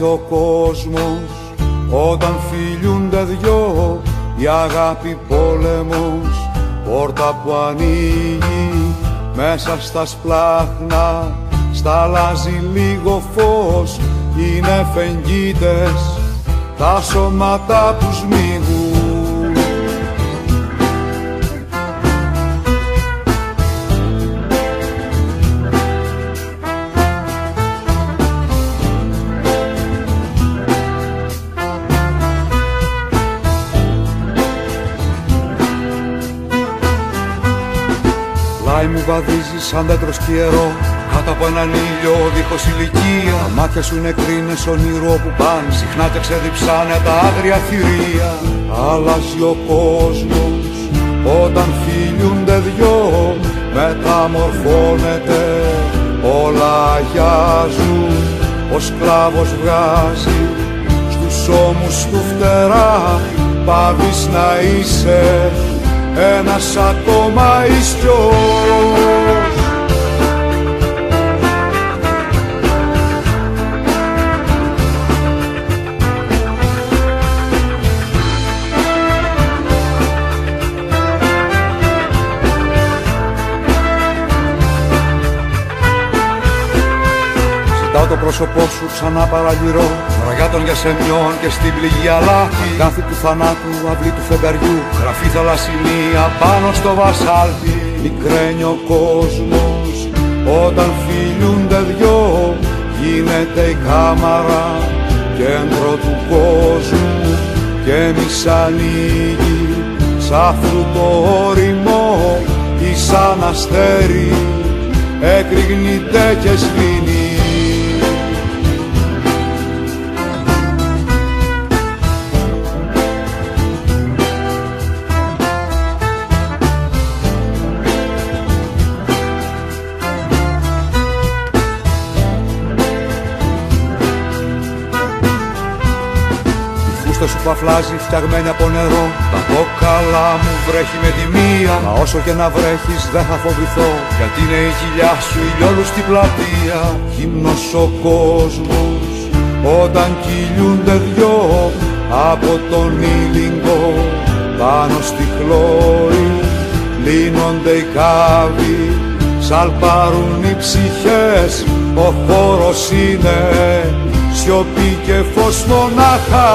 Έρχεται ο κόσμος όταν φιλιούνται δυο, η αγάπη πόλεμος, πόρτα που ανοίγει μέσα στα σπλάχνα, σταλάζει λίγο φως, είναι φεγγίτες τα σώματα του σμίγου. Μου βαδίζει σαν δέντρο σκιερό κάτω από έναν ήλιο δίχως ηλικία. Τα μάτια σου είναι κρίνες όνειρο που πάνε, συχνά και ξεδιψάνε τα άγρια θηρία. Αλλάζει ο κόσμος όταν φιλιούνται δυο, μεταμορφώνεται, όλα αγιάζουν. Ο σκλάβος βγάζει στους ώμους του φτερά, πάβεις να είσαι ένας ακόμα ιστιός. Ζητάω το πρόσωπό σου ξανά παραγυρώ, βραγιά των γιασεμιών και στην πληγή αλάτι. Γράφη του θανάτου, αυλή του φεγγαριού, γραφή θαλασσινία πάνω στο βασάλτι. Μικραίνει ο κόσμος όταν φιλιούνται δυο, γίνεται η κάμαρα κέντρο του κόσμου και εμείς ανοίγει σαν φρούτο όριμο ή σαν αστέρι εκρηγνείται και σβήνει. Σου παφλάζει φτιαγμένη από νερό, τα κόκαλα μου βρέχει με τη μία. Μα όσο και να βρέχεις δεν θα φοβηθώ, γιατί είναι η κοιλιά σου ηλιόλου στην πλατεία. Γυμνός ο κόσμος όταν κυλιούνται δυο, από τον ήλιγκο πάνω στη χλώρη λύνονται οι κάβοι, σαλπάρουν οι ψυχές. Ο χώρος είναι σιωπή και φως μονάχα.